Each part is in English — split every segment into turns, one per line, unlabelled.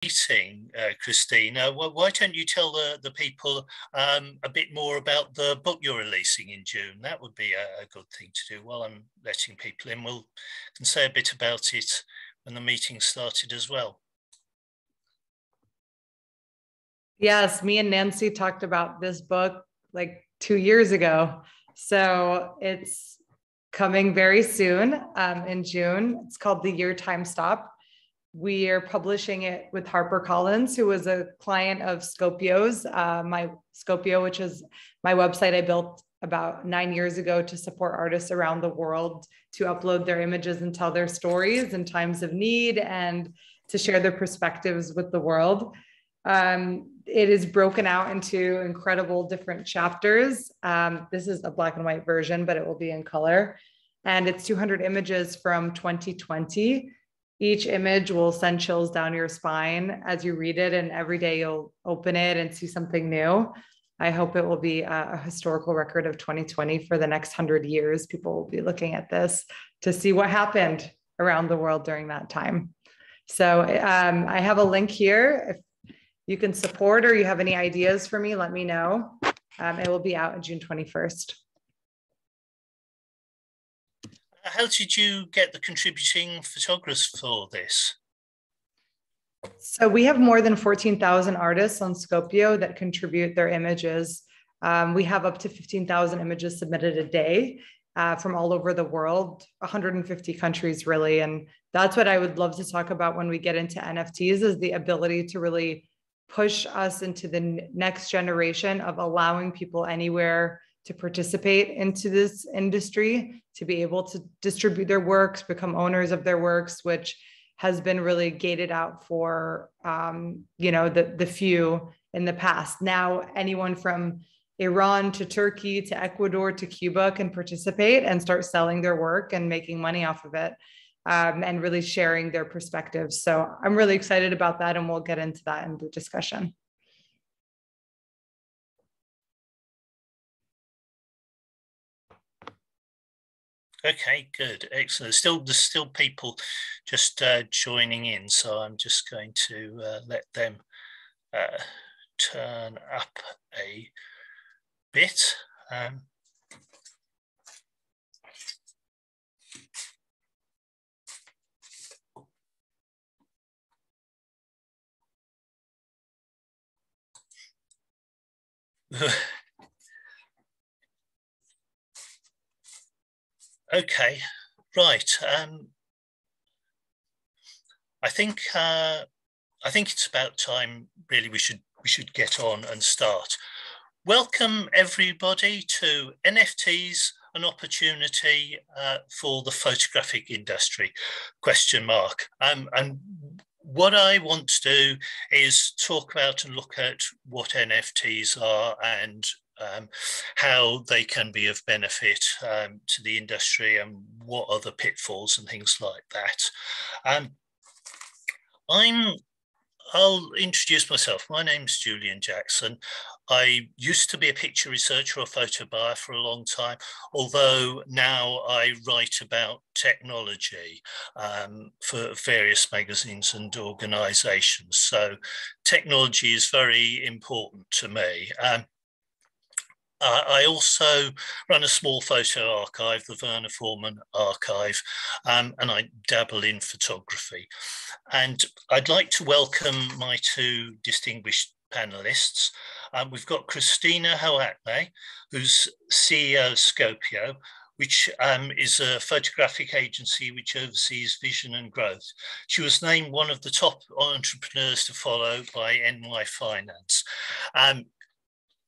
meeting, Christina, why don't you tell the people a bit more about the book you're releasing in June? That would be a good thing to do while I'm letting people in. We'll can say a bit about it when the meeting started as well.
Yes, me and Nancy talked about this book like 2 years ago. So it's coming very soon in June. It's called The Year Time Stopped. We are publishing it with HarperCollins, who was a client of Scopio's, my Scopio, which is my website I built about 9 years ago to support artists around the world to upload their images and tell their stories in times of need and to share their perspectives with the world. It is broken out into incredible different chapters. This is a black and white version, but it will be in color. And it's 200 images from 2020. Each image will send chills down your spine as you read it, and every day you'll open it and see something new. I hope it will be a historical record of 2020 for the next 100 years. People will be looking at this to see what happened around the world during that time. So I have a link here. If you can support or you have any ideas for me, let me know. It will be out on June 21st.
How did you get the contributing photographers for this?
So we have more than 14,000 artists on Scopio that contribute their images. We have up to 15,000 images submitted a day from all over the world, 150 countries really. And that's what I would love to talk about when we get into NFTs, is the ability to really push us into the next generation of allowing people anywhere to participate into this industry, to be able to distribute their works, become owners of their works, which has been really gated out for, the few in the past. Now, anyone from Iran to Turkey to Ecuador to Cuba can participate and start selling their work and making money off of it, and really sharing their perspectives. So I'm really excited about that, and we'll get into that in the discussion.
Okay, good, excellent. There's still people just joining in, so I'm just going to let them turn up a bit. Okay, right. I think it's about time. Really, we should get on and start. Welcome everybody to NFTs, an opportunity for the photographic industry ? And what I want to do is talk about and look at what NFTs are and how they can be of benefit to the industry and what are the pitfalls and things like that. I'll introduce myself. My name's Julian Jackson. I used to be a picture researcher or photo buyer for a long time, although now I write about technology for various magazines and organizations. So technology is very important to me. I also run a small photo archive, the Werner Foreman Archive, and I dabble in photography. And I'd like to welcome my two distinguished panelists. We've got Christina Hawatmeh, who's CEO of Scopio, which is a photographic agency which oversees vision and growth. She was named one of the top entrepreneurs to follow by NY Finance.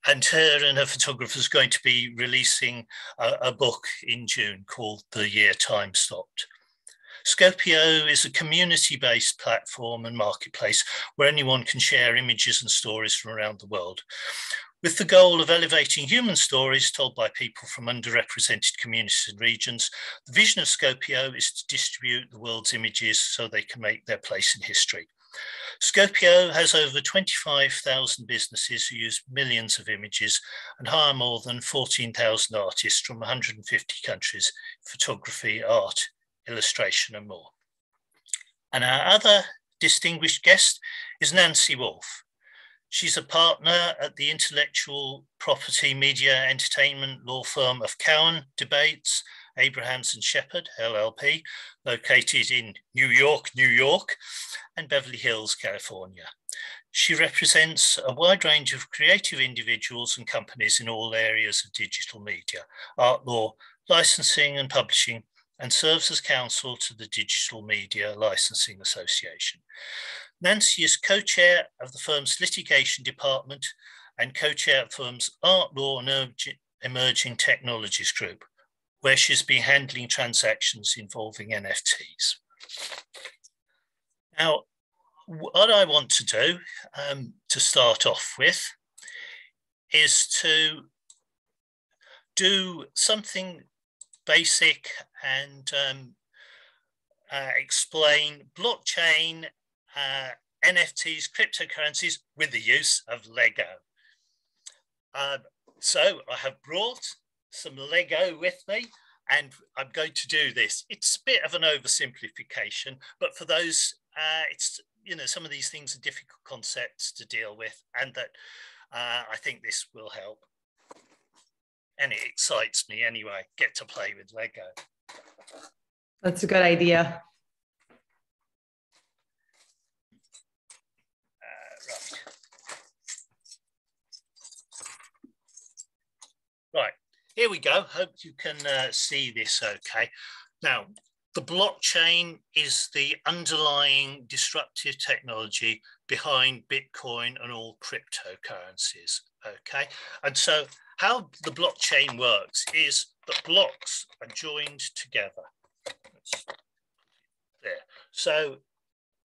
And her photographer is going to be releasing a book in June called The Year Time Stopped. Scopio is a community-based platform and marketplace where anyone can share images and stories from around the world, with the goal of elevating human stories told by people from underrepresented communities and regions. The vision of Scopio is to distribute the world's images so they can make their place in history. Scopio has over 25,000 businesses who use millions of images and hire more than 14,000 artists from 150 countries, photography, art, illustration, and more. And our other distinguished guest is Nancy Wolff. She's a partner at the intellectual property, media, entertainment law firm of Cowan, Debates, Abrahams and Shepherd, LLP, located in New York, and Beverly Hills, California. She represents a wide range of creative individuals and companies in all areas of digital media, art law, licensing and publishing, and serves as counsel to the Digital Media Licensing Association. Nancy is co-chair of the firm's litigation department and co-chair of the firm's art law and emerging technologies group, where she's been handling transactions involving NFTs. Now, what I want to do to start off with is to do something basic and explain blockchain, NFTs, cryptocurrencies with the use of Lego. So I have brought some Lego with me, and I'm going to do this. It's a bit of an oversimplification, but for those, it's, you know, some of these things are difficult concepts to deal with, and that I think this will help. And it excites me anyway, get to play with Lego.
That's a good idea.
Right, here we go. Hope you can see this okay. Now, the blockchain is the underlying disruptive technology behind Bitcoin and all cryptocurrencies, okay? And so how the blockchain works is that blocks are joined together. There. So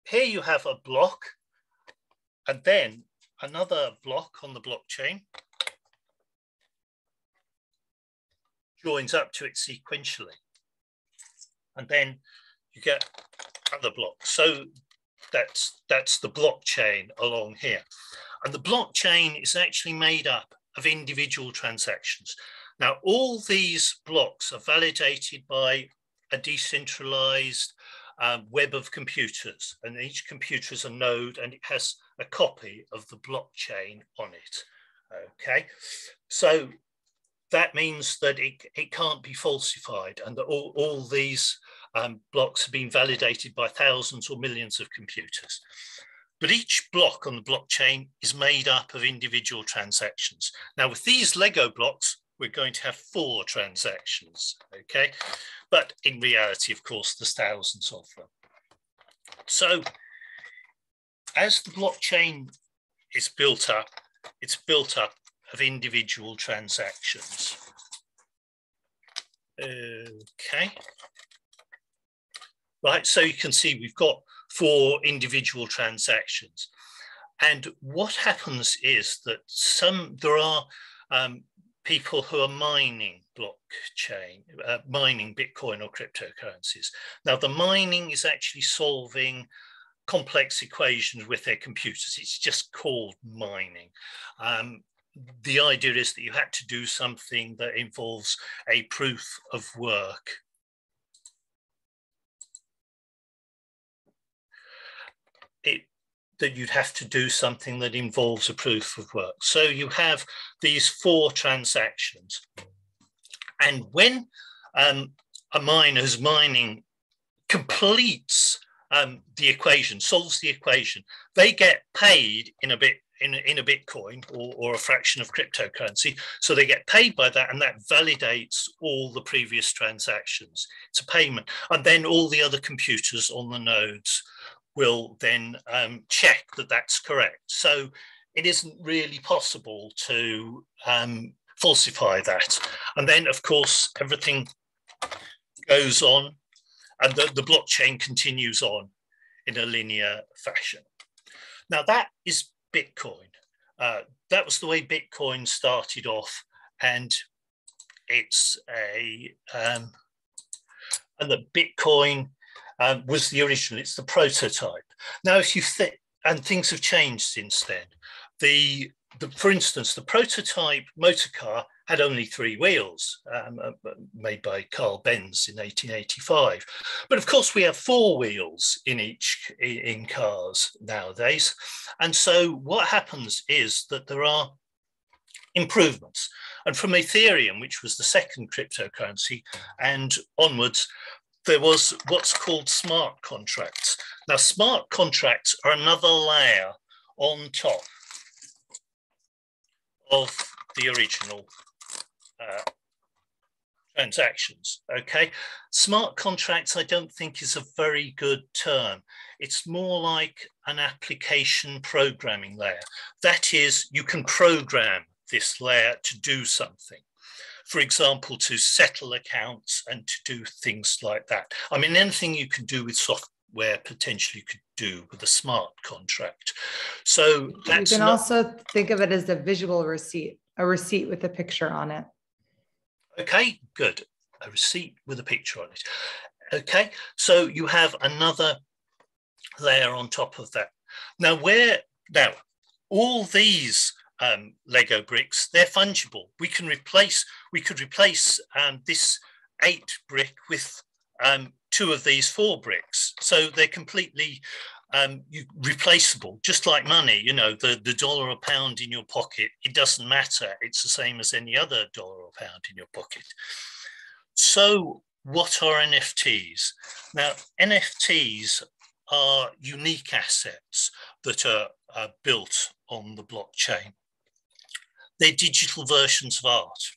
here you have a block and then another block on the blockchain joins up to it sequentially. And then you get other blocks. So that's the blockchain along here. And the blockchain is actually made up of individual transactions. Now, all these blocks are validated by a decentralized web of computers, and each computer is a node and it has a copy of the blockchain on it, okay? So that means that it can't be falsified, and that all these blocks have been validated by thousands or millions of computers. But each block on the blockchain is made up of individual transactions. Now, with these Lego blocks, we're going to have 4 transactions, okay? But in reality, of course, there's thousands of them. So as the blockchain is built up, it's built up of individual transactions. Okay. Right, so you can see we've got 4 individual transactions. And what happens is that there are people who are mining blockchain, mining Bitcoin or cryptocurrencies. Now, the mining is actually solving complex equations with their computers. It's just called mining. The idea is that you had to do something that involves a proof of work. That you'd have to do something that involves a proof of work. So you have these 4 transactions. And when a miner's mining completes the equation, solves the equation, they get paid in a Bitcoin or a fraction of cryptocurrency. So they get paid by that, and that validates all the previous transactions. It's a payment. And then all the other computers on the nodes will then check that that's correct. So it isn't really possible to falsify that. And then, of course, everything goes on and the blockchain continues on in a linear fashion. Now, that is Bitcoin. That was the way Bitcoin started off, and it's and that Bitcoin was the original, it's the prototype. Now, if you think, and things have changed since then. For instance, the prototype motor car had only 3 wheels, made by Carl Benz in 1885. But of course, we have 4 wheels in cars nowadays. And so what happens is that there are improvements. And from Ethereum, which was the second cryptocurrency, and onwards, there was what's called smart contracts. Now, smart contracts are another layer on top of the original transactions, okay? Smart contracts, I don't think is a very good term. It's more like an application programming layer. That is, you can program this layer to do something. For example, to settle accounts and to do things like that. I mean, anything you can do with software potentially could do with a smart contract. So that's
you can also think of it as a visual receipt, a receipt with a picture on it.
Okay, good. A receipt with a picture on it. Okay, so you have another layer on top of that. Now, all these Lego bricks, they're fungible. We could replace this 8 brick with 2 of these 4 bricks. So they're completely replaceable, just like money. You know, the dollar or pound in your pocket, it doesn't matter. It's the same as any other dollar or pound in your pocket. So what are NFTs? Now, NFTs are unique assets that are built on the blockchain. They're digital versions of art.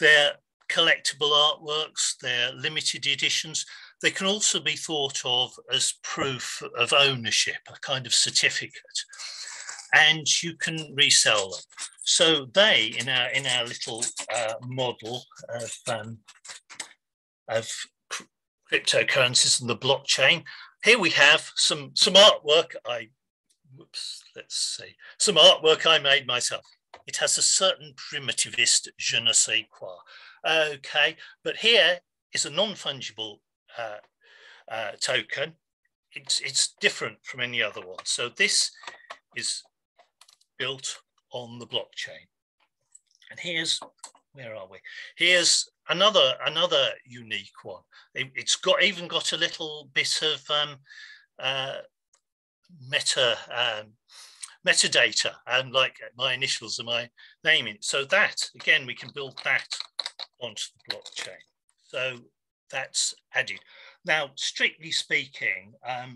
They're collectible artworks, they're limited editions. They can also be thought of as proof of ownership, a kind of certificate, and you can resell them. So they, in our little model of cryptocurrencies and the blockchain, here we have some artwork. Some artwork I made myself. It has a certain primitivist je ne sais quoi. Okay, but here is a non-fungible token. It's different from any other one. So this is built on the blockchain. And where are we? Here's another unique one. It's even got a little bit of metadata, and like my initials and my name in. So that, again, we can build that onto the blockchain. So that's added. Now, strictly speaking, that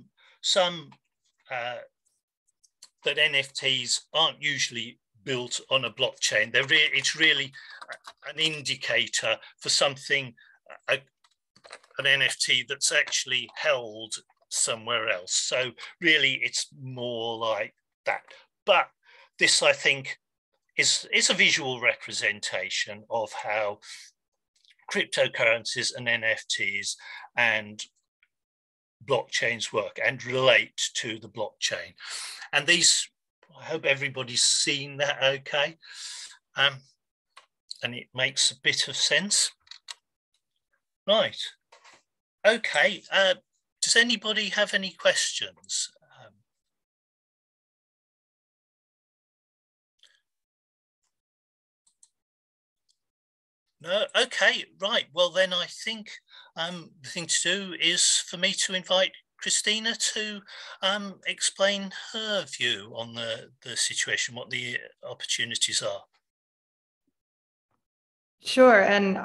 NFTs aren't usually built on a blockchain. It's really an indicator for something, an NFT that's actually held somewhere else. So really, it's more like that. But this, I think, is a visual representation of how cryptocurrencies and NFTs and blockchains work and relate to the blockchain. And these, I hope everybody's seen that okay. And it makes a bit of sense. Right. Okay. Does anybody have any questions? No? Okay, right. Well, then I think the thing to do is for me to invite Christina to explain her view on the situation, what the opportunities are.
Sure, and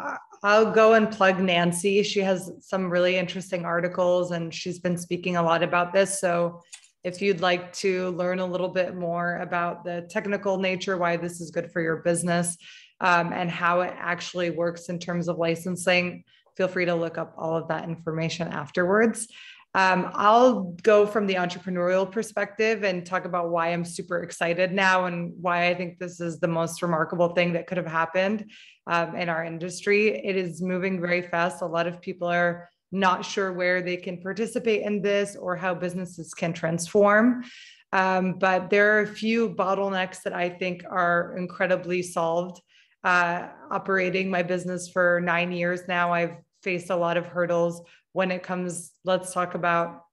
I'll go and plug Nancy. She has some really interesting articles and she's been speaking a lot about this. So if you'd like to learn a little bit more about the technical nature, why this is good for your business, and how it actually works in terms of licensing, feel free to look up all of that information afterwards. I'll go from the entrepreneurial perspective and talk about why I'm super excited now and why I think this is the most remarkable thing that could have happened in our industry. It is moving very fast. A lot of people are not sure where they can participate in this or how businesses can transform. But there are a few bottlenecks that I think are incredibly solved. Operating my business for 9 years now, I've faced a lot of hurdles when it comes, let's talk about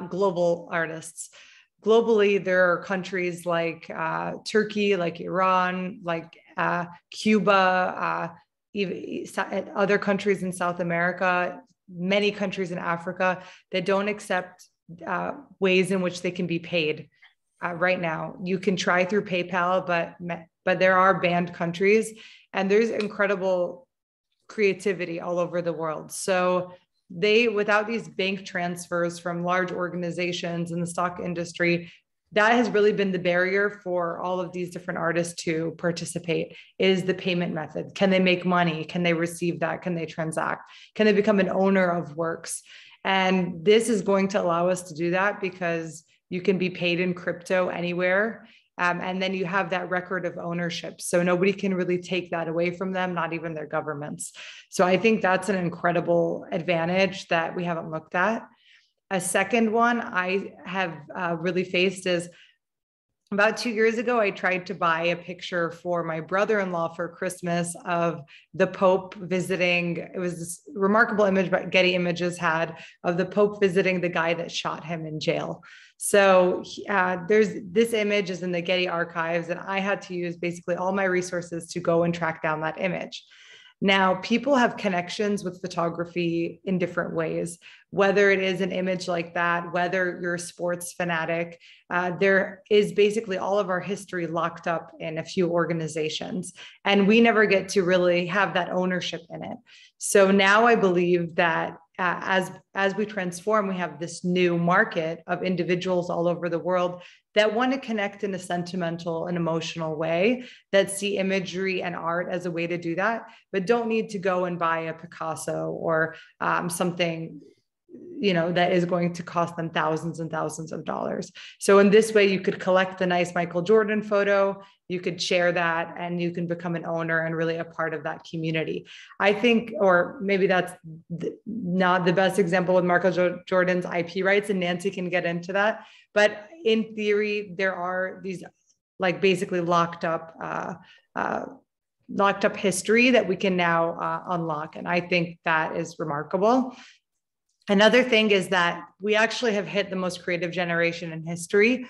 global artists. Globally, there are countries like Turkey, like Iran, like Cuba, even other countries in South America, many countries in Africa that don't accept ways in which they can be paid right now. You can try through PayPal, but there are banned countries, and there's incredible creativity all over the world. So without these bank transfers from large organizations in the stock industry, that has really been the barrier for all of these different artists to participate, is the payment method. Can they make money? Can they receive that? Can they transact? Can they become an owner of works? And this is going to allow us to do that, because you can be paid in crypto anywhere. And then you have that record of ownership. So nobody can really take that away from them, not even their governments. So I think that's an incredible advantage that we haven't looked at. A second one I have really faced is, about 2 years ago, I tried to buy a picture for my brother-in-law for Christmas of the Pope visiting. It was this remarkable image that Getty Images had of the Pope visiting the guy that shot him in jail. So this image is in the Getty archives, and I had to use basically all my resources to go and track down that image. Now, people have connections with photography in different ways, whether it is an image like that, whether you're a sports fanatic. There is basically all of our history locked up in a few organizations, and we never get to really have that ownership in it. So now I believe that as we transform, we have this new market of individuals all over the world that want to connect in a sentimental and emotional way, that see imagery and art as a way to do that, but don't need to go and buy a Picasso or something, that is going to cost them thousands and thousands of dollars. So in this way, you could collect a nice Michael Jordan photo, you could share that, and you can become an owner and really a part of that community. I think, or maybe that's not the best example with Michael Jordan's IP rights, and Nancy can get into that. But in theory, there are these basically locked up history that we can now unlock. And I think that is remarkable. Another thing is that we actually have hit the most creative generation in history.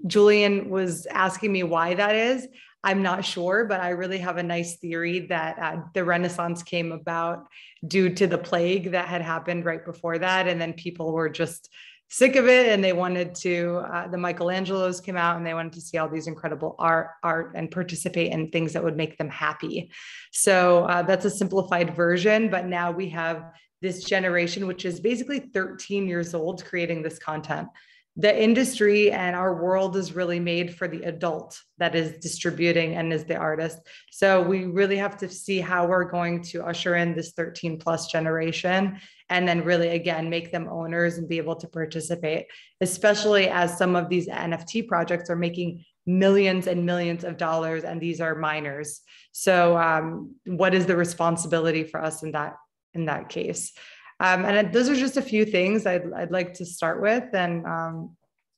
Julian was asking me why that is. I'm not sure, but I really have a nice theory that the Renaissance came about due to the plague that had happened right before that. And then people were just sick of it, and they wanted to, the Michelangelos came out and they wanted to see all these incredible art and participate in things that would make them happy. So that's a simplified version, but now we have this generation, which is basically 13 years old, creating this content. The industry and our world is really made for the adult that is distributing and is the artist. So we really have to see how we're going to usher in this 13 plus generation, and then really, again, make them owners and be able to participate, especially as some of these NFT projects are making millions and millions of dollars, and these are minors. So what is the responsibility for us in that case? And those are just a few things I'd like to start with, and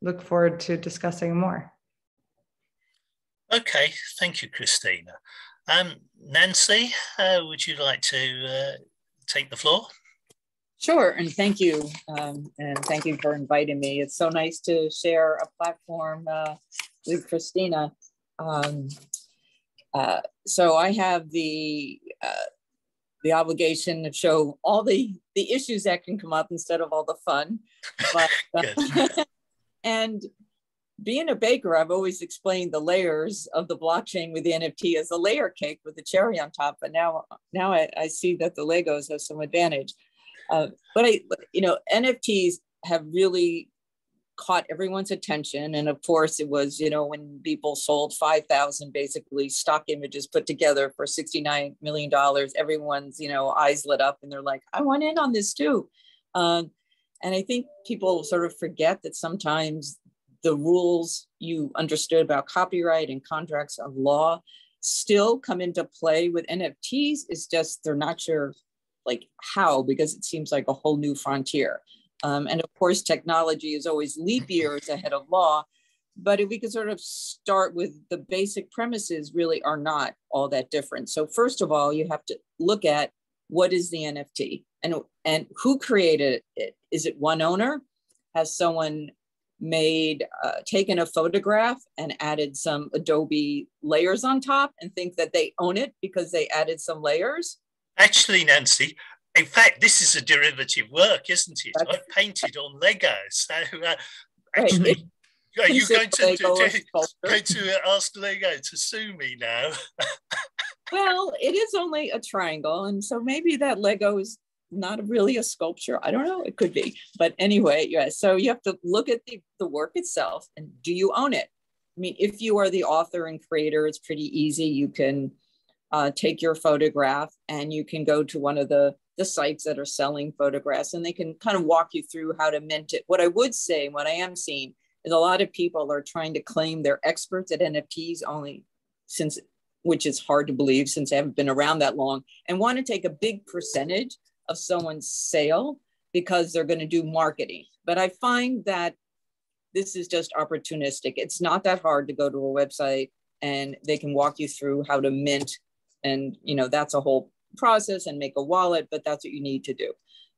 look forward to discussing more.
Okay, thank you, Christina. Nancy, would you like to take the floor?
Sure, and thank you. And thank you for inviting me. It's so nice to share a platform with Christina. So I have the obligation to show all the issues that can come up instead of all the fun. But, and being a baker, I've always explained the layers of the blockchain with the NFT as a layer cake with the cherry on top. But now I see that the Legos have some advantage. But NFTs have really caught everyone's attention. And of course it was, when people sold 5,000 basically stock images put together for $69 million, everyone's, eyes lit up and they're like, I want in on this too. And I think people sort of forget that sometimes the rules you understood about copyright and contracts of law still come into play with NFTs. It's just, they're not sure how, because it seems like a whole new frontier. And of course, technology is always leap years ahead of law. But if we could sort of start with the basic premises, really are not all that different. So first of all, you have to look at what is the NFT and who created it. Is it one owner? Has someone taken a photograph and added some Adobe layers on top and think that they own it because they added some layers.
Actually, Nancy, in fact, this is a derivative work, isn't it? I painted on Lego. So actually, are you going to ask Lego to sue me now?
Well, it is only a triangle. And so maybe that Lego is not really a sculpture. I don't know. It could be. But anyway, yeah. So you have to look at the work itself and do you own it? I mean, if you are the author and creator, it's pretty easy. You can take your photograph and you can go to one of the sites that are selling photographs and they can kind of walk you through how to mint it. What I would say, what I am seeing is a lot of people are trying to claim they're experts at NFTs which is hard to believe since they haven't been around that long, and want to take a big percentage of someone's sale because they're going to do marketing. But I find that this is just opportunistic. It's not that hard to go to a website and they can walk you through how to mint. And, that's a whole process and make a wallet, but that's what you need to do.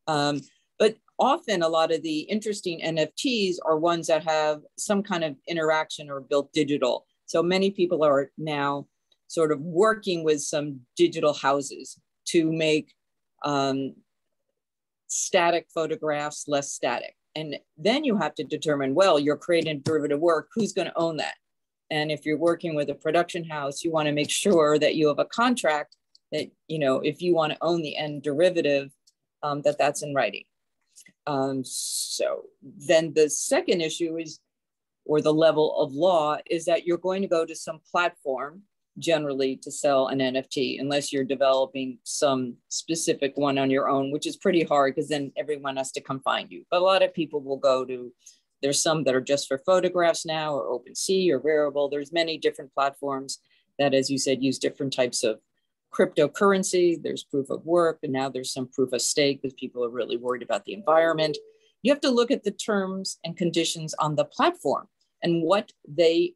But often a lot of the interesting NFTs are ones that have some kind of interaction or built digital. So many people are now sort of working with some digital houses to make static photographs less static. And then you have to determine, well, you're creating derivative work, who's going to own that? And if you're working with a production house, you want to make sure that you have a contract that, if you want to own the end derivative, that's in writing. So then the second issue is, or the level of law, is that you're going to go to some platform generally to sell an NFT, unless you're developing some specific one on your own, which is pretty hard because then everyone has to come find you. But a lot of people will go to, there's some that are just for photographs now, or OpenC or Variable. There's many different platforms that, as you said, use different types of cryptocurrency. There's proof of work, and now there's some proof of stake because people are really worried about the environment. You have to look at the terms and conditions on the platform and what they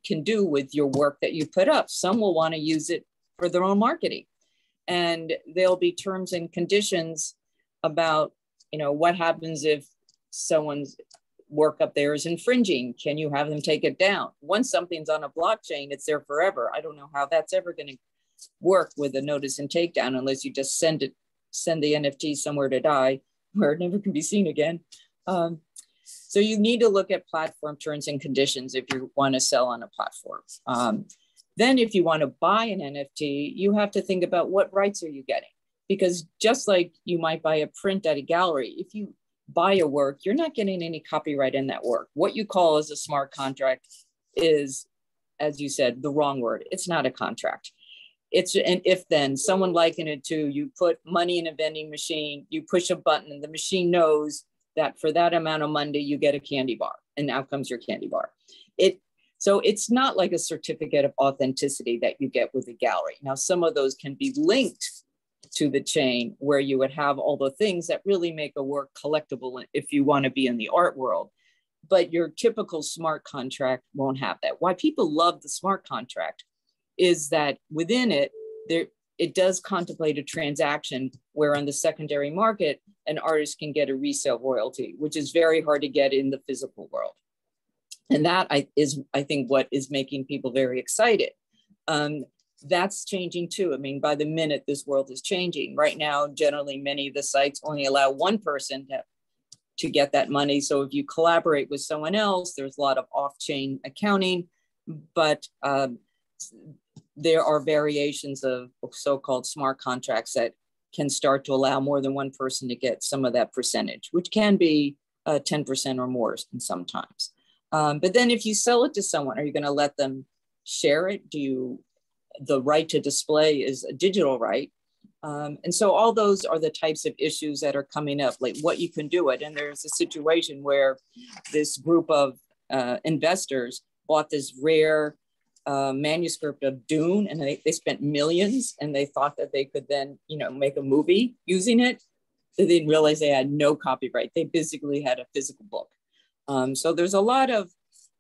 can do with your work that you put up. Some will want to use it for their own marketing, and there'll be terms and conditions about, what happens if someone's work up there is infringing. Can you have them take it down? Once something's on a blockchain, it's there forever. I don't know how that's ever going to work with a notice and takedown unless you just send the NFT somewhere to die where it never can be seen again. So you need to look at platform terms and conditions if you want to sell on a platform. Then if you want to buy an NFT, you have to think about what rights are you getting? Because just like you might buy a print at a gallery, if you buy a work, you're not getting any copyright in that work. What you call as a smart contract is, as you said, the wrong word. It's not a contract. It's an if-then. Someone likened it to, you put money in a vending machine, you push a button and the machine knows that for that amount of money, you get a candy bar, and out comes your candy bar. So it's not like a certificate of authenticity that you get with a gallery. Now, some of those can be linked to the chain where you would have all the things that really make a work collectible if you want to be in the art world. But your typical smart contract won't have that. Why people love the smart contract is that within it, it does contemplate a transaction where on the secondary market, an artist can get a resale royalty, which is very hard to get in the physical world. And that is, I think, what is making people very excited. That's changing too. I mean, by the minute, this world is changing. Right now, generally, many of the sites only allow one person to get that money. So if you collaborate with someone else, there's a lot of off-chain accounting, but there are variations of so-called smart contracts that can start to allow more than one person to get some of that percentage, which can be 10% or more sometimes. But then if you sell it to someone, are you going to let them share it? The right to display is a digital right. And so all those are the types of issues that are coming up, like what you can do it. And there's a situation where this group of investors bought this rare manuscript of Dune, and they spent millions, and they thought that they could then, make a movie using it. They didn't realize they had no copyright. They basically had a physical book. So there's a lot of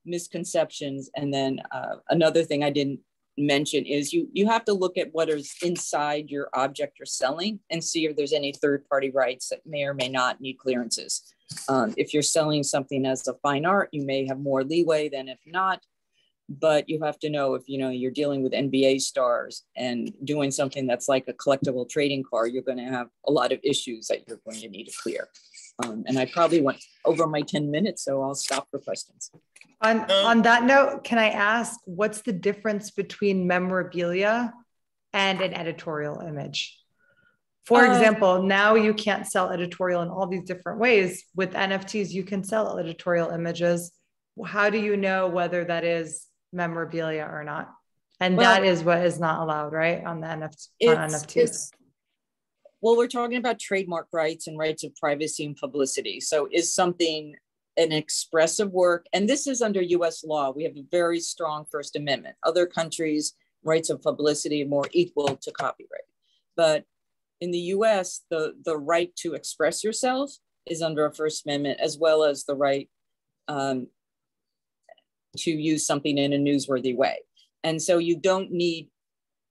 misconceptions. And then another thing I didn't mention is you have to look at what is inside your object you're selling and see if there's any third-party rights that may or may not need clearances. If you're selling something as a fine art, you may have more leeway than if not, but you have to know if you're dealing with NBA stars and doing something that's like a collectible trading card, you're going to have a lot of issues that you're going to need to clear. And I probably went over my 10 minutes, so I'll stop for questions.
On that note, can I ask, what's the difference between memorabilia and an editorial image? For example, now you can't sell editorial in all these different ways. With NFTs, you can sell editorial images. How do you know whether that is memorabilia or not? And that is what is not allowed, right? On the NFTs.
Well, we're talking about trademark rights and rights of privacy and publicity. So is something an expressive work? And this is under US law. We have a very strong First Amendment. Other countries, rights of publicity are more equal to copyright. But in the US, the right to express yourself is under a First Amendment, as well as the right to use something in a newsworthy way. And so you don't need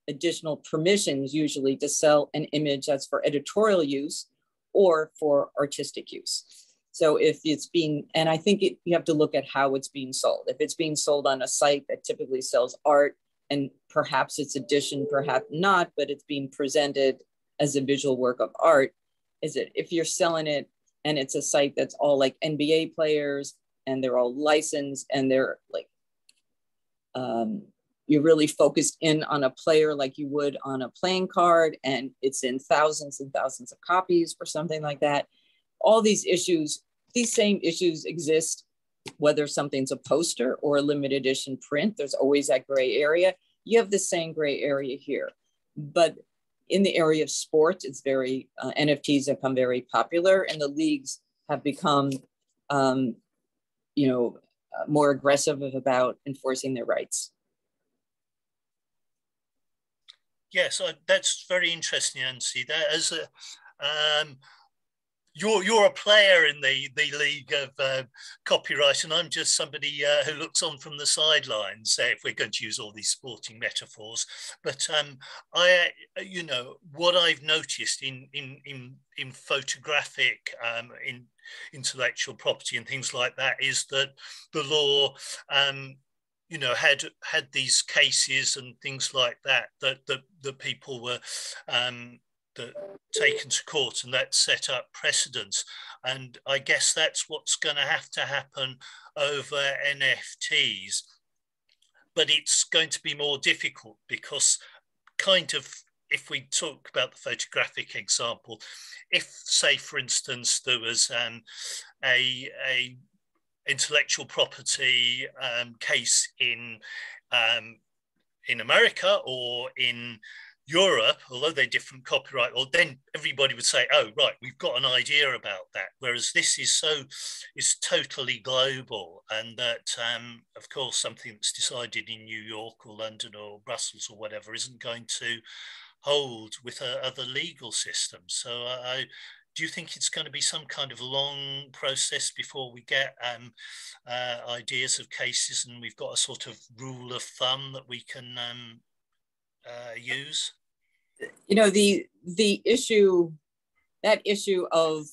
additional permissions usually to sell an image that's for editorial use or for artistic use. So if it's and I think you have to look at how it's being sold. If it's being sold on a site that typically sells art, and perhaps it's edition, perhaps not, but it's being presented as a visual work of art, if you're selling it and it's a site that's all like NBA players and they're all licensed and they're like, you're really focused in on a player like you would on a playing card, and it's in thousands and thousands of copies or something like that. All these same issues exist, whether something's a poster or a limited edition print. There's always that gray area. You have the same gray area here. But in the area of sports, it's very, NFTs have become very popular, and the leagues have become, more aggressive about enforcing their rights.
Yes, that's very interesting, Nancy. That as you're a player in the league of copyright, and I'm just somebody who looks on from the sidelines. If we're going to use all these sporting metaphors, but what I've noticed in photographic in intellectual property and things like that is that the law had these cases and things like that people were taken to court, and that set up precedents. And I guess that's what's going to happen over NFTs. But it's going to be more difficult because if we talk about the photographic example, if, say, for instance, there was a intellectual property case in America or in Europe, although they're different copyright, well, then everybody would say, oh, right, we've got an idea about that. Whereas this is totally global, and that, of course, something that's decided in New York or London or Brussels or whatever isn't going to hold with other legal systems. So do you think it's going to be some kind of long process before we get ideas of cases and we've got a sort of rule of thumb that we can use?
The issue of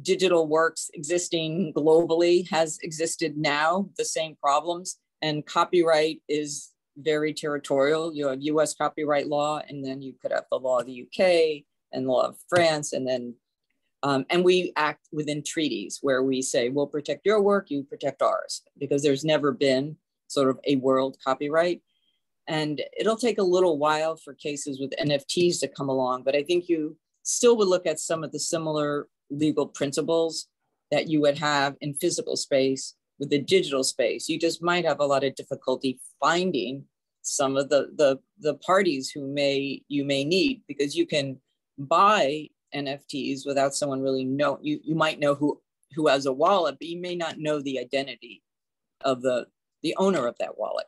digital works existing globally has existed now, the same problems, and copyright is very territorial. You have US copyright law, and then you could have the law of the UK and law of France, and then and we act within treaties where we say, we'll protect your work, you protect ours, because there's never been sort of a world copyright. And it'll take a little while for cases with NFTs to come along, but I think you still would look at some of the similar legal principles that you would have in physical space with the digital space. You just might have a lot of difficulty finding some of the parties you may need, because you can buy NFTs without someone really know. You might know who has a wallet, but you may not know the identity of the owner of that wallet.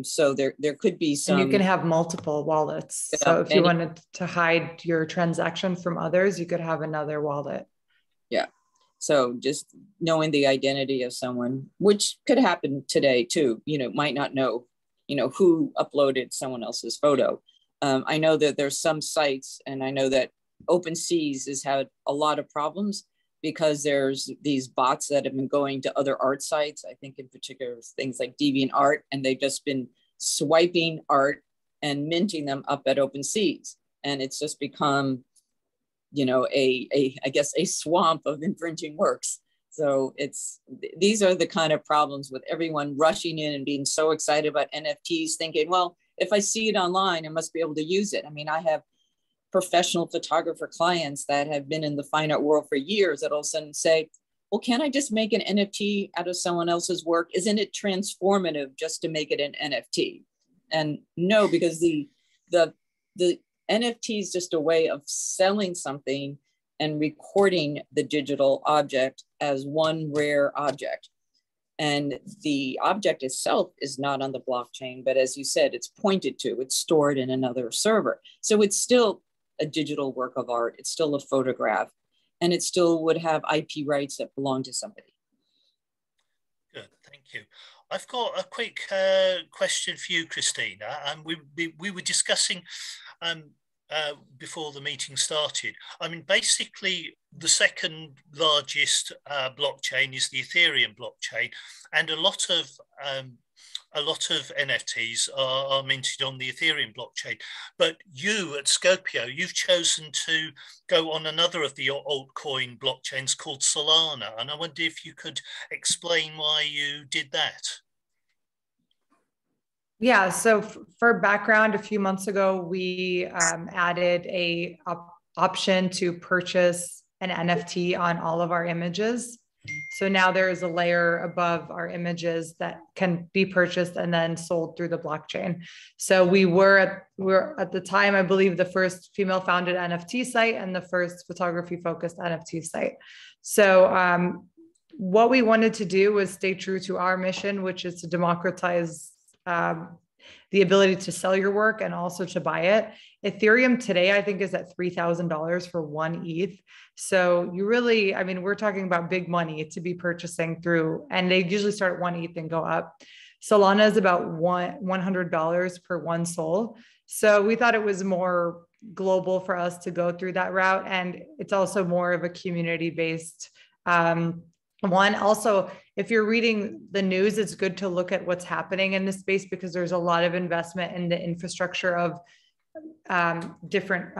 So there could be some.
And you can have multiple wallets. So if you wanted to hide your transaction from others, you could have another wallet.
Yeah. So just knowing the identity of someone, which could happen today too, might not know who uploaded someone else's photo. I know that there's some sites, and I know that OpenC has had a lot of problems because there's these bots that have been going to other art sites. I think in particular things like DeviantArt, and they've just been swiping art and minting them up at OpenC. And it's just become, I guess a swamp of infringing works. So these are the kind of problems with everyone rushing in and being so excited about NFTs, thinking, well, if I see it online, I must be able to use it. I mean, I have professional photographer clients that have been in the fine art world for years that all of a sudden say, well, can't I just make an NFT out of someone else's work? Isn't it transformative just to make it an NFT? And no, because the NFT is just a way of selling something and recording the digital object as one rare object. And the object itself is not on the blockchain, but as you said, it's pointed to, it's stored in another server. So it's still a digital work of art. It's still a photograph, and it still would have IP rights that belong to somebody.
Good, thank you. I've got a quick question for you, Christina. We were discussing before the meeting started. I mean, basically, the second largest blockchain is the Ethereum blockchain, and a lot of NFTs are minted on the Ethereum blockchain. But you at Scopio, you've chosen to go on another of the altcoin blockchains called Solana, and I wonder if you could explain why you did that.
Yeah, so for background, a few months ago, we added a option to purchase an NFT on all of our images. So now there is a layer above our images that can be purchased and then sold through the blockchain. So we were at the time, I believe, the first female founded NFT site and the first photography focused NFT site. So what we wanted to do was stay true to our mission, which is to democratize the ability to sell your work and also to buy it. Ethereum today, I think, is at $3,000 for one ETH. So you really, I mean, we're talking about big money to be purchasing through, and they usually start at one ETH and go up. Solana is about $100 per one sol. So we thought it was more global for us to go through that route. And it's also more of a community-based one. Also, if you're reading the news, it's good to look at what's happening in this space because there's a lot of investment in the infrastructure of different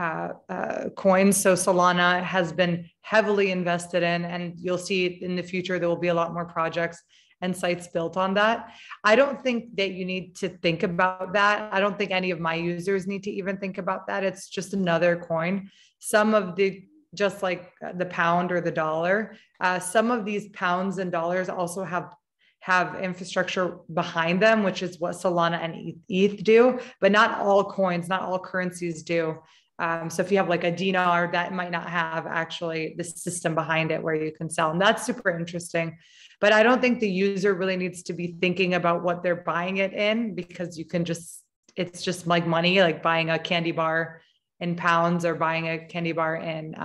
coins. So Solana has been heavily invested in, and you'll see in the future, there will be a lot more projects and sites built on that. I don't think that you need to think about that. I don't think any of my users need to even think about that. It's just another coin. Some of the, just like the pound or the dollar, some of these pounds and dollars also have infrastructure behind them, which is what Solana and ETH do, but not all coins, not all currencies do. So if you have like a dinar, that might not have actually the system behind it where you can sell. And that's super interesting. But I don't think the user really needs to be thinking about what they're buying it in, because you can just, it's just like money, like buying a candy bar in pounds or buying a candy bar in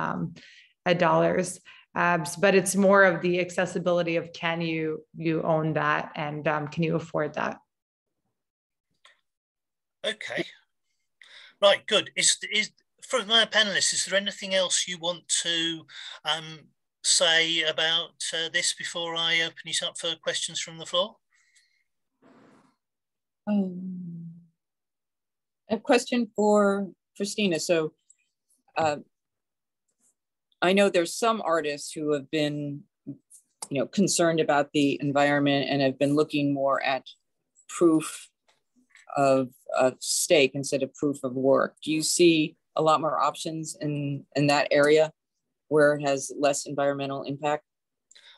dollars. But it's more of the accessibility of, can you own that, and can you afford that?
Okay, right, good. Is from my panelists, is there anything else you want to say about this before I open it up for questions from the floor?
A question for Christina. So I know there's some artists who have been, concerned about the environment and have been looking more at proof of stake instead of proof of work. Do you see a lot more options in that area where it has less environmental impact?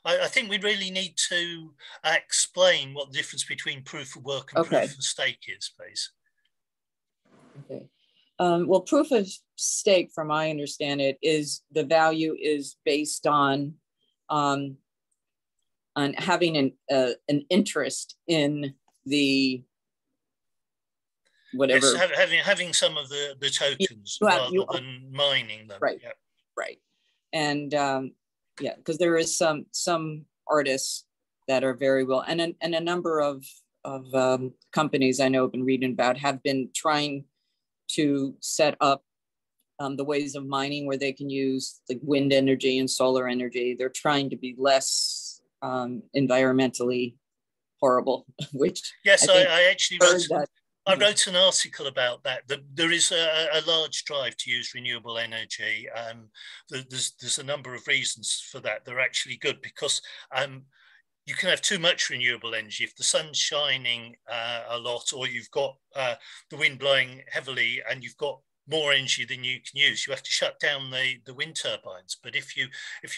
I think we really need to explain what the difference between proof of work and proof of stake is, please.
Okay. Well, proof of stake, from my understanding, is the value is based on having an interest in the whatever.
Yes, having some of the tokens rather than mining them.
Right. Yep. Right. And yeah, because there is some artists that are very well, and a number of companies I know I've been reading about have been trying to set up the ways of mining where they can use like wind energy and solar energy. They're trying to be less environmentally horrible, which
yes, I actually wrote
that.
I wrote an article about that. There is a large drive to use renewable energy. There's a number of reasons for that. They're actually good because you can have too much renewable energy. If the sun's shining a lot, or you've got the wind blowing heavily and you've got more energy than you can use, you have to shut down the wind turbines. But if you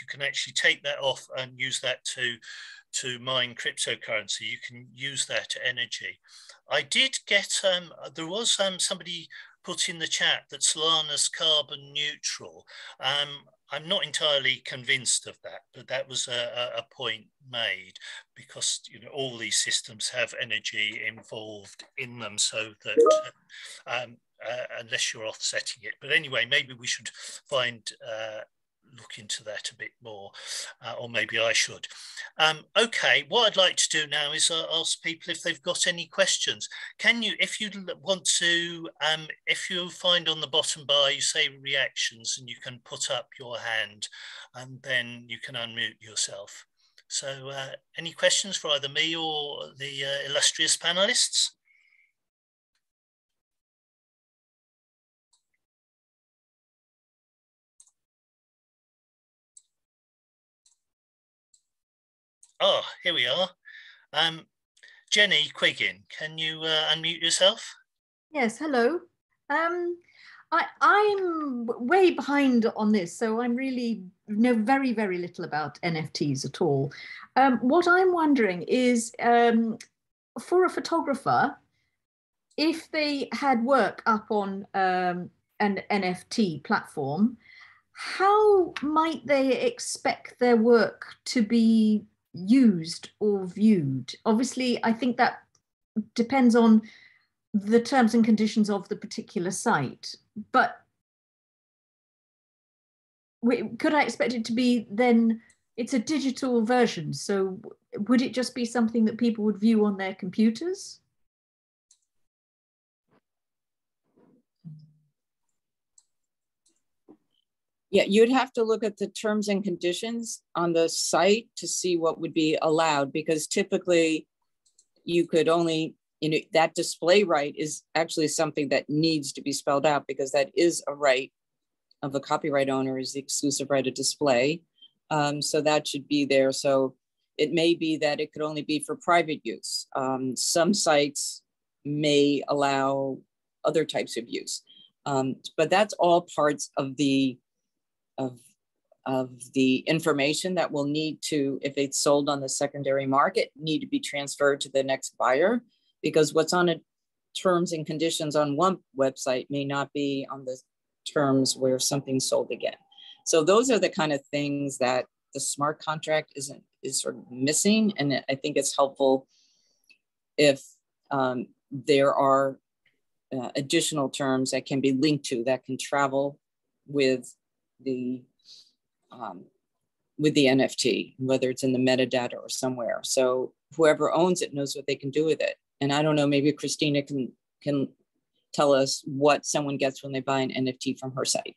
can actually take that off and use that to mine cryptocurrency, you can use that energy. I did get, there was somebody put in the chat that Solana's carbon neutral. I'm not entirely convinced of that, but that was a point made because all these systems have energy involved in them, so that unless you're offsetting it. But anyway, maybe we should look into that a bit more, or maybe I should. Okay, what I'd like to do now is ask people if they've got any questions. Can you, if you want to, if you find on the bottom bar, you say reactions and you can put up your hand and then you can unmute yourself. So any questions for either me or the illustrious panelists? Oh, here we are. Jenny Quiggin, can you unmute yourself?
Yes, hello. I'm way behind on this, so I'm really know very, very little about NFTs at all. What I'm wondering is, for a photographer, if they had work up on an NFT platform, how might they expect their work to be used or viewed? Obviously, I think that depends on the terms and conditions of the particular site, but could I expect it to be then, it's a digital version, so would it just be something that people would view on their computers?
Yeah, you'd have to look at the terms and conditions on the site to see what would be allowed, because typically you could only, that display right is actually something that needs to be spelled out, because that is a right of a copyright owner, is the exclusive right of display. So that should be there. So it may be that it could only be for private use. Some sites may allow other types of use, but that's all parts of the information that will need to, if it's sold on the secondary market, need to be transferred to the next buyer, because what's on a terms and conditions on one website may not be on the terms where something's sold again. So those are the kind of things that the smart contract is sort of missing. And I think it's helpful if there are additional terms that can be linked to, that can travel with the NFT, whether it's in the metadata or somewhere. So whoever owns it knows what they can do with it. And I don't know, maybe Christina can tell us what someone gets when they buy an NFT from her site.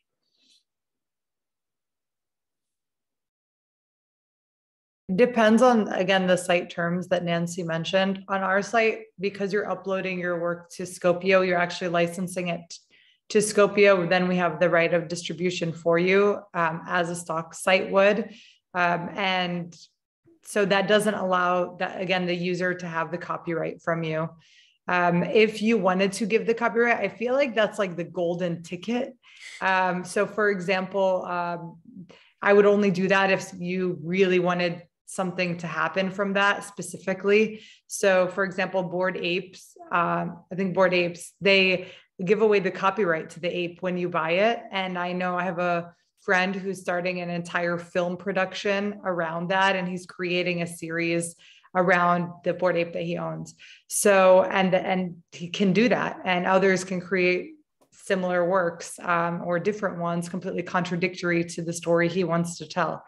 Depends on, again, the site terms that Nancy mentioned. On our site, because you're uploading your work to Scopio, you're actually licensing it to Scopio. Then we have the right of distribution for you as a stock site would. And so that doesn't allow that, again, the user to have the copyright from you. If you wanted to give the copyright, I feel like that's like the golden ticket. So for example, I would only do that if you really wanted something to happen from that specifically. So for example, Bored Apes, I think Bored Apes, they give away the copyright to the ape when you buy it. And I know I have a friend who's starting an entire film production around that, and he's creating a series around the Bored Ape that he owns. So, and he can do that, and others can create similar works or different ones completely contradictory to the story he wants to tell.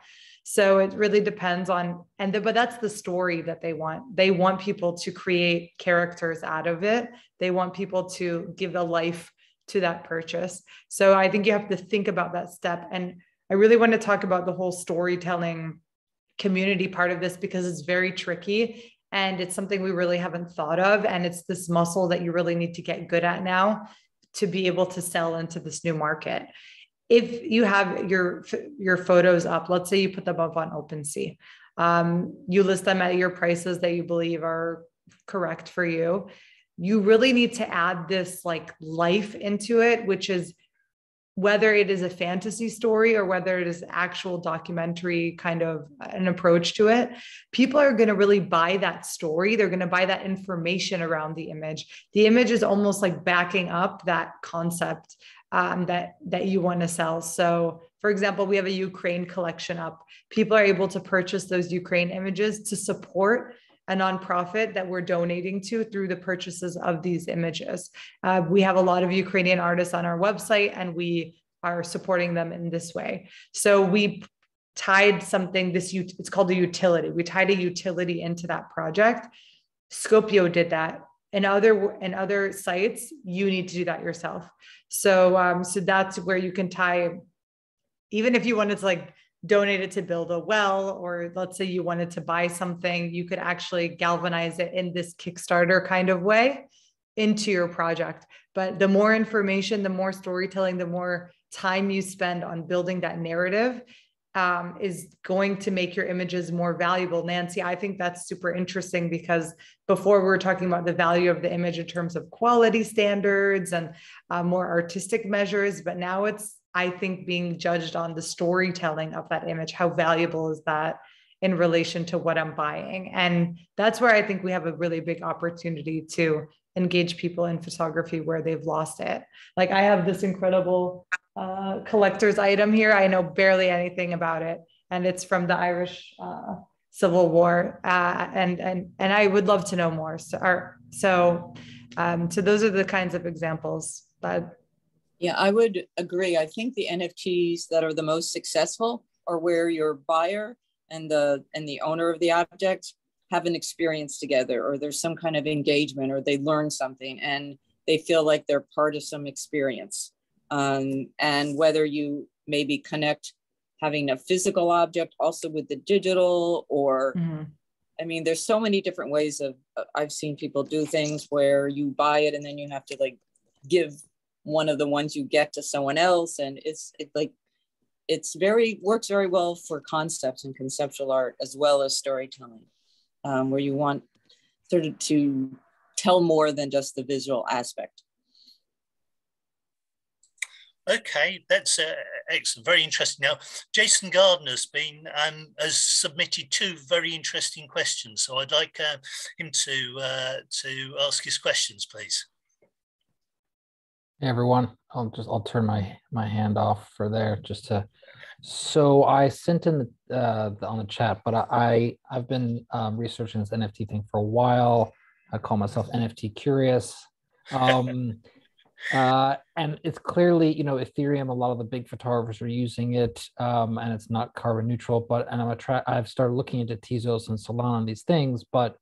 So it really depends on, but that's the story that they want. They want people to create characters out of it. They want people to give a life to that purchase. So I think you have to think about that step. And I really want to talk about the whole storytelling community part of this, because it's very tricky and it's something we really haven't thought of. And it's this muscle that you really need to get good at now to be able to sell into this new market. If you have your photos up, let's say you put them up on OpenC, you list them at your prices that you believe are correct for you. You really need to add this like life into it, which is whether it is a fantasy story or whether it is actual documentary kind of an approach to it. People are going to really buy that story. They're going to buy that information around the image. The image is almost like backing up that concept that you want to sell. So for example, we have a Ukraine collection up. People are able to purchase those Ukraine images to support a nonprofit that we're donating to through the purchases of these images. We have a lot of Ukrainian artists on our website and we are supporting them in this way. So we tied something, it's called a utility. We tied a utility into that project. Scopio did that. In other sites, you need to do that yourself. So that's where you can tie, even if you wanted to like donate it to build a well, or let's say you wanted to buy something, you could actually galvanize it in this Kickstarter kind of way into your project. But the more information, the more storytelling, the more time you spend on building that narrative is going to make your images more valuable. Nancy, I think that's super interesting because before we were talking about the value of the image in terms of quality standards and more artistic measures, but now it's, I think, being judged on the storytelling of that image. How valuable is that in relation to what I'm buying? And that's where I think we have a really big opportunity to engage people in photography where they've lost it. Like I have this incredible collector's item here. I know barely anything about it. And it's from the Irish Civil War. And I would love to know more. So those are the kinds of examples that.
Yeah, I would agree. I think the NFTs that are the most successful are where your buyer and the owner of the object have an experience together, or there's some kind of engagement, or they learn something and they feel like they're part of some experience. And whether you maybe connect having a physical object also with the digital, or I mean, there's so many different ways of, I've seen people do things where you buy it and then you have to like give one of the ones you get to someone else. And works very well for concepts and conceptual art, as well as storytelling, where you want sort of to tell more than just the visual aspect.
Okay, that's excellent, very interesting. Now, Jason Gardner's has submitted two very interesting questions, so I'd like him to ask his questions, please.
Hey everyone, I'll turn my hand off for there just to. So I sent in on the chat, but I've been researching this NFT thing for a while. I call myself NFT curious. And it's clearly, Ethereum, a lot of the big photographers are using it, and it's not carbon neutral, I've started looking into Tezos and Solana and these things, but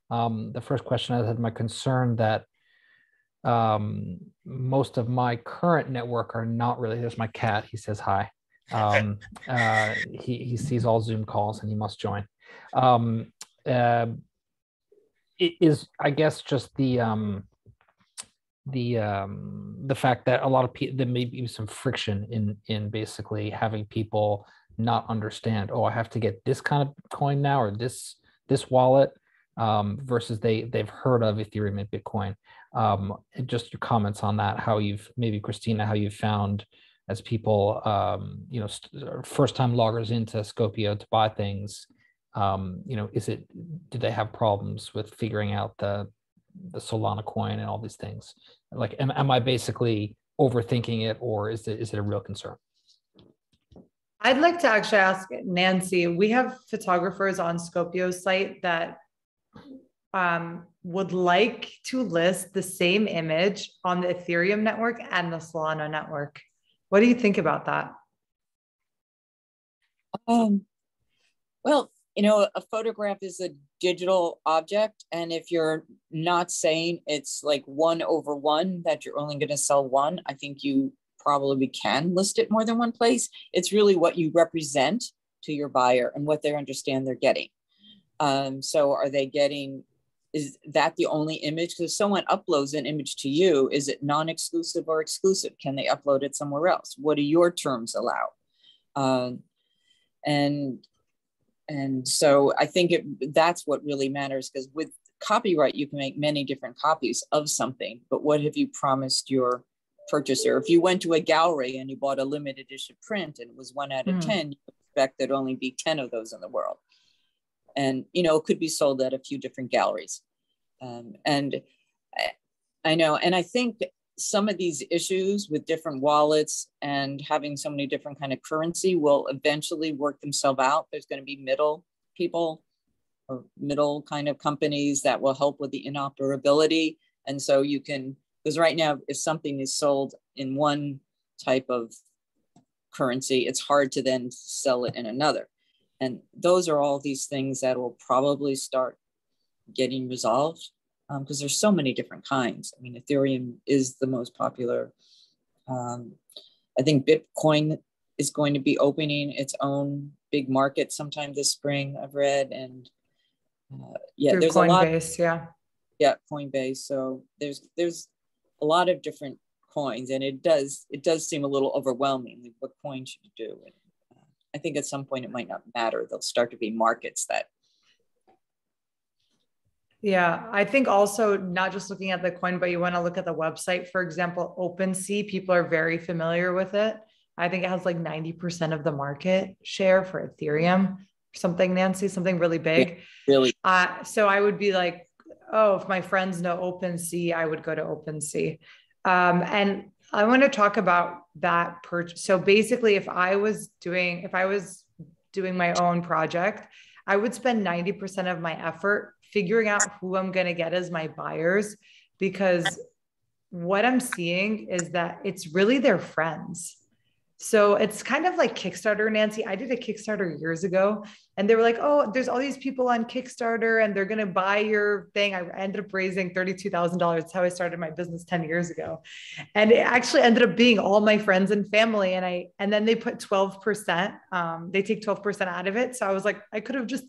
the first question I had, my concern that most of my current network are not really, there's my cat, he says hi. He sees all Zoom calls and he must join. It is, I guess, just the fact that a lot of people, there may be some friction in basically having people not understand, oh, I have to get this kind of coin now, or this wallet, versus they've heard of Ethereum and Bitcoin. Just your comments on that, how you've, maybe Christina, how you've found as people, first time loggers into Scopio to buy things, do they have problems with figuring out the Solana coin and all these things? Like, am I basically overthinking it, or is it a real concern?
I'd like to actually ask Nancy, we have photographers on Scopio's site that would like to list the same image on the Ethereum network and the Solana network. What do you think about that?
Well, you know, a photograph is a digital object. And if you're not saying it's like 1/1, that you're only going to sell one, I think you probably can list it more than one place. It's really what you represent to your buyer and what they understand they're getting. So are they getting, is that the only image? Because if someone uploads an image to you, is it non-exclusive or exclusive? Can they upload it somewhere else? What do your terms allow? And so I think that's what really matters, because with copyright, you can make many different copies of something, but what have you promised your purchaser? If you went to a gallery and you bought a limited edition print and it was 1 out of 10, you expect there'd only be 10 of those in the world. And, you know, it could be sold at a few different galleries. And I know, and I think some of these issues with different wallets and having so many different kind of currency will eventually work themselves out. There's going to be middle people or middle kind of companies that will help with the interoperability. And so you can, because right now, if something is sold in one type of currency, it's hard to then sell it in another. And those are all these things that will probably start getting resolved, because there's so many different kinds. I mean, Ethereum is the most popular. I think Bitcoin is going to be opening its own big market sometime this spring, I've read. And yeah,
Through
there's
Coinbase,
a lot. Yeah, Coinbase. So there's a lot of different coins, and it does seem a little overwhelming. Like, what coin should you do? And I think at some point it might not matter. There'll start to be markets that.
Yeah, I think also not just looking at the coin, but you want to look at the website. For example, OpenC, people are very familiar with it. I think it has like 90% of the market share for Ethereum, something, Nancy, something really big.
Yeah, really.
So I would be like, oh, if my friends know OpenC, I would go to OpenC. And I want to talk about that purchase. So basically, if I was doing my own project, I would spend 90% of my effort figuring out who I'm going to get as my buyers, because what I'm seeing is that it's really their friends. So it's kind of like Kickstarter, Nancy. I did a Kickstarter years ago, and they were like, oh, there's all these people on Kickstarter and they're going to buy your thing. I ended up raising $32,000. That's how I started my business 10 years ago. And it actually ended up being all my friends and family. And then they put 12%, they take 12% out of it. So I was like, I could have just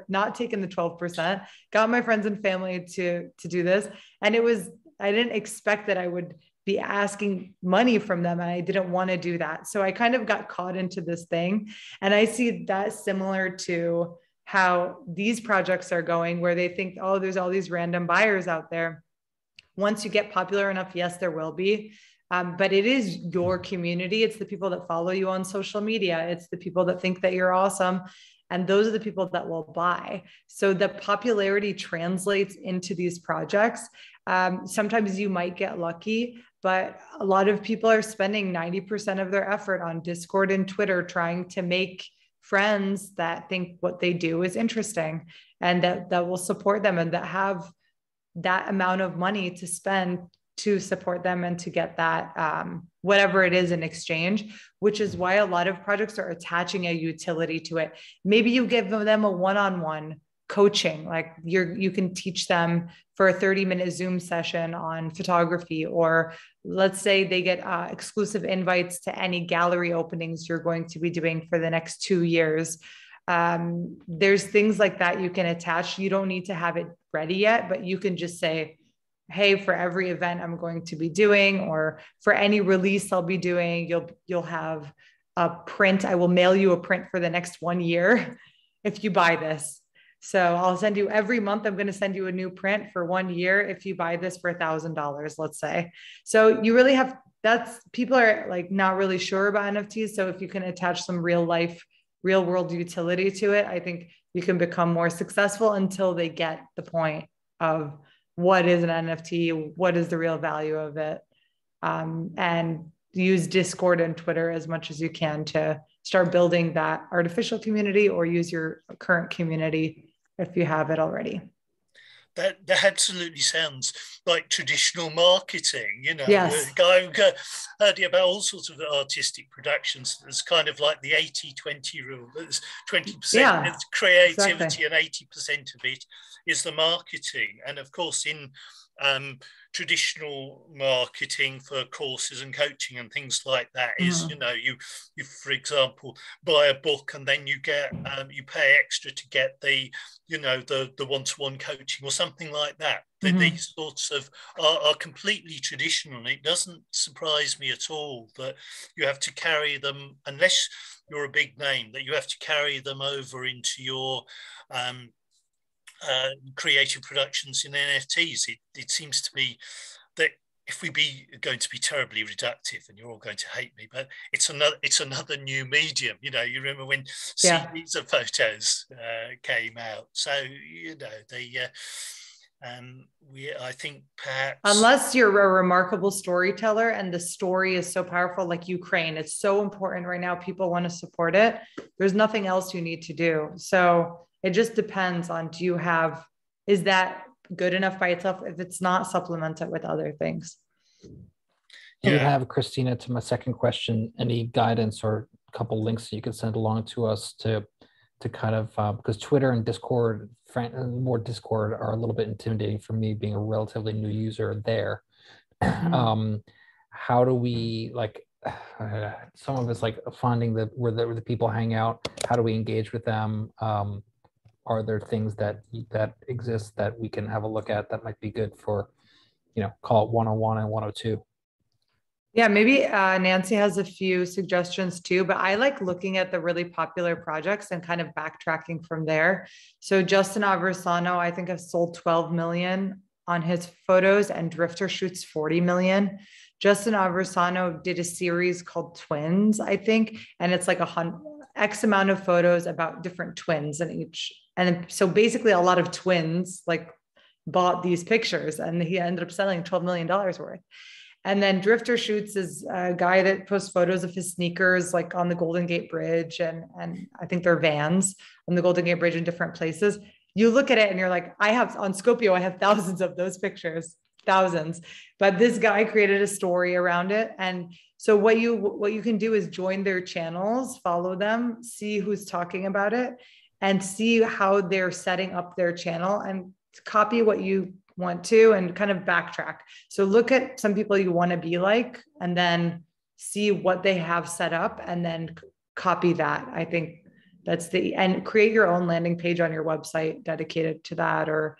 not taken the 12%, got my friends and family to do this. And I didn't expect that I would be asking money from them. And I didn't want to do that. So I kind of got caught into this thing. And I see that similar to how these projects are going, where they think, oh, there's all these random buyers out there. Once you get popular enough, yes, there will be. But it is your community. It's the people that follow you on social media. It's the people that think that you're awesome. And those are the people that will buy. So the popularity translates into these projects. Sometimes you might get lucky, but a lot of people are spending 90% of their effort on Discord and Twitter trying to make friends that think what they do is interesting and that will support them and that have that amount of money to spend to support them and to get that, whatever it is in exchange, which is why a lot of projects are attaching a utility to it. Maybe you give them a one-on-one coaching, like you can teach them for a 30-minute Zoom session on photography, or let's say they get exclusive invites to any gallery openings you're going to be doing for the next 2 years. There's things like that you can attach. You don't need to have it ready yet, but you can just say, hey, for every event I'm going to be doing, or for any release I'll be doing, you'll have a print. I will mail you a print for the next 1 year if you buy this. So I'll send you every month. I'm going to send you a new print for 1 year if you buy this for $1,000, let's say. So you really have, people are like not really sure about NFTs. So if you can attach some real world utility to it, I think you can become more successful until they get the point of what is an NFT, what is the real value of it, and use Discord and Twitter as much as you can to start building that artificial community, or use your current community if you have it already.
That absolutely sounds like traditional marketing, you know.
Yes.
Heard about all sorts of artistic productions. It's kind of like the 80-20 rule. There's 20% is creativity, and 80% of it is the marketing. And of course, in traditional marketing for courses and coaching and things like that is, you know, you for example buy a book and then you get you pay extra to get the, you know, the one-to-one coaching or something like that. These sorts of are completely traditional, and it doesn't surprise me at all that you have to carry them, unless you're a big name, that you have to carry them over into your creative productions in NFTs. It seems to me that if we be going to be terribly reductive, and you're all going to hate me, but it's another new medium. You know, you remember when CDs of photos came out. So, you know, I think perhaps,
unless you're a remarkable storyteller and the story is so powerful, like Ukraine, it's so important right now. People want to support it. There's nothing else you need to do. So it just depends on, is that good enough by itself? If it's not, supplement it with other things.
Do you have, Christina, to my second question, any guidance or a couple links that you could send along to us to kind of, because Twitter and Discord, more Discord, are a little bit intimidating for me, being a relatively new user there. How do we, like, some of it's like finding where the people hang out? How do we engage with them? Are there things that exist that we can have a look at that might be good for, you know, call it 101 and 102?
Yeah, maybe Nancy has a few suggestions too, but I like looking at the really popular projects and kind of backtracking from there. So Justin Aversano, I think, has sold 12 million on his photos, and Drifter Shoots 40 million. Justin Aversano did a series called Twins, I think, and it's like X amount of photos about different twins in each. And so basically a lot of twins like bought these pictures, and he ended up selling $12 million worth. And then Drifter Shoots is a guy that posts photos of his sneakers, like on the Golden Gate Bridge. And I think they're Vans on the Golden Gate Bridge in different places. You look at it and you're like, on Scopio, I have thousands of those pictures, thousands, but this guy created a story around it. And so what you can do is join their channels, follow them, see who's talking about it, and see how they're setting up their channel, and copy what you want to, and kind of backtrack. So look at some people you want to be like, and then see what they have set up, and then copy that. I think and create your own landing page on your website dedicated to that, or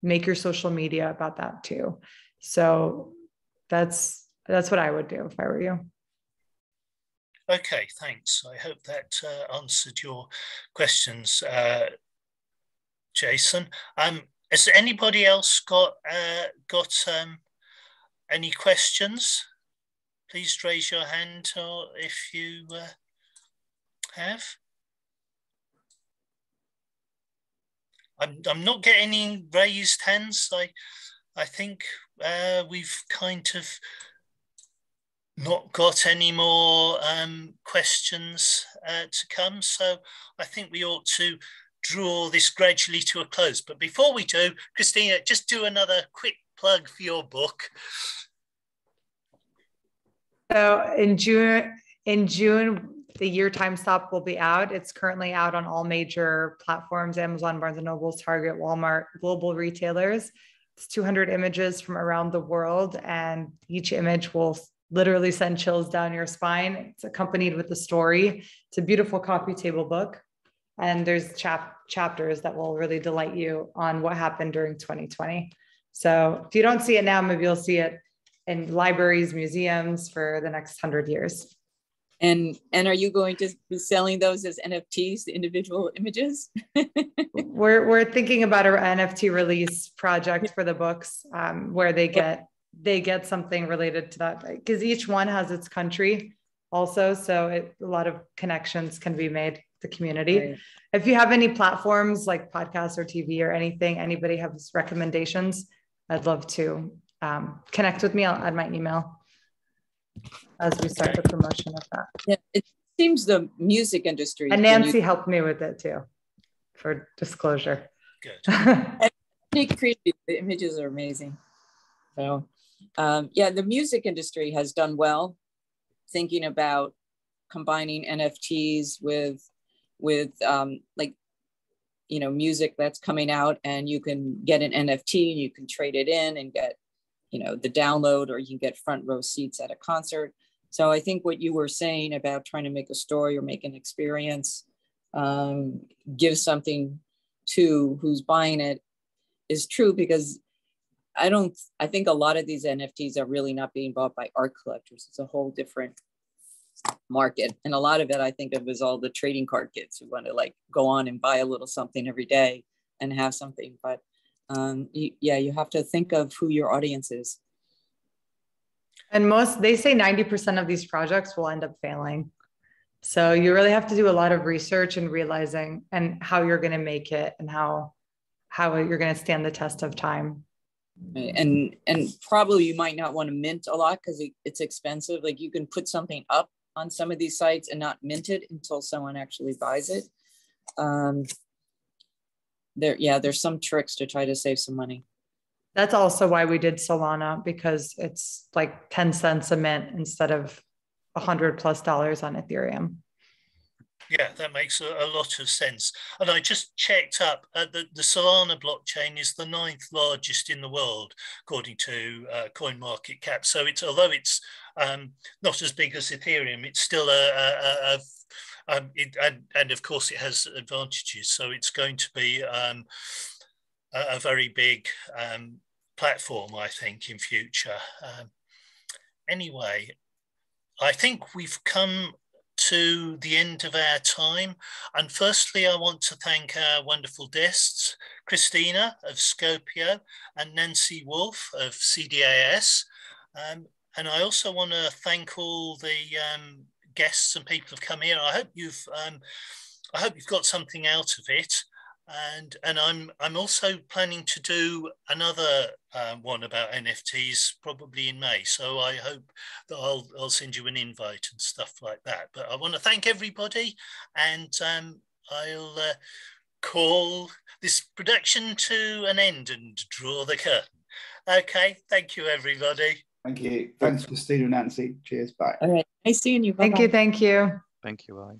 make your social media about that too. So that's what I would do if I were you.
Okay, thanks. I hope that answered your questions, Jason. Has anybody else got any questions? Please raise your hand, or if you have. I'm not getting any raised hands. I think we've kind of not got any more questions to come. So I think we ought to draw this gradually to a close. But before we do, Christina, just do another quick plug for your book.
So in June, the Year Time Stop will be out. It's currently out on all major platforms: Amazon, Barnes & Noble, Target, Walmart, global retailers. It's 200 images from around the world, and each image will literally send chills down your spine. It's accompanied with a story. It's a beautiful coffee table book. And there's chapters that will really delight you on what happened during 2020. So if you don't see it now, maybe you'll see it in libraries, museums for the next 100 years.
And are you going to be selling those as NFTs, the individual images?
We're thinking about an NFT release project for the books, where they get something related to that, because each one has its country also. So a lot of connections can be made. The community. Right. If you have any platforms like podcasts or TV or anything, anybody has recommendations, I'd love to connect with me. I'll add my email as we start the promotion of that.
Yeah, it seems the music industry.
And Nancy helped me with it too, for disclosure.
Good.
Sneak preview. The images are amazing. So, yeah, the music industry has done well, thinking about combining NFTs with like, you know, music that's coming out, and you can get an NFT and you can trade it in and get, you know, the download, or you can get front row seats at a concert. So I think what you were saying about trying to make a story or make an experience, give something to who's buying it is true, because I think a lot of these NFTs are really not being bought by art collectors. It's a whole different market. And a lot of it I think of as all the trading card kids who want to like go on and buy a little something every day and have something. But you have to think of who your audience is.
And they say 90% of these projects will end up failing. So you really have to do a lot of research and realizing and how you're going to make it and how you're going to stand the test of time.
And probably you might not want to mint a lot because it's expensive. Like you can put something up on some of these sites and not mint it until someone actually buys it. There's some tricks to try to save some money.
That's also why we did Solana, because it's like 10 cents a mint instead of $100+ on Ethereum.
Yeah, that makes a lot of sense. And I just checked up, the Solana blockchain is the 9th largest in the world, according to CoinMarketCap. So although it's not as big as Ethereum, it's still and of course it has advantages. So it's going to be a very big platform, I think, in future. Anyway, I think we've come to the end of our time. And firstly, I want to thank our wonderful guests, Christina of Scopio and Nancy Wolff of CDAS. And I also want to thank all the guests and people who've come here. I hope you've got something out of it. And I'm also planning to do another one about NFTs probably in May. So I hope that I'll send you an invite and stuff like that. But I want to thank everybody, and I'll call this production to an end and draw the curtain. Okay, thank you, everybody.
Thank you. Thanks, Christina and Nancy. Cheers. Bye.
All right. Nice seeing you. Bye-bye.
Thank you. Thank you.
Thank you. Bye.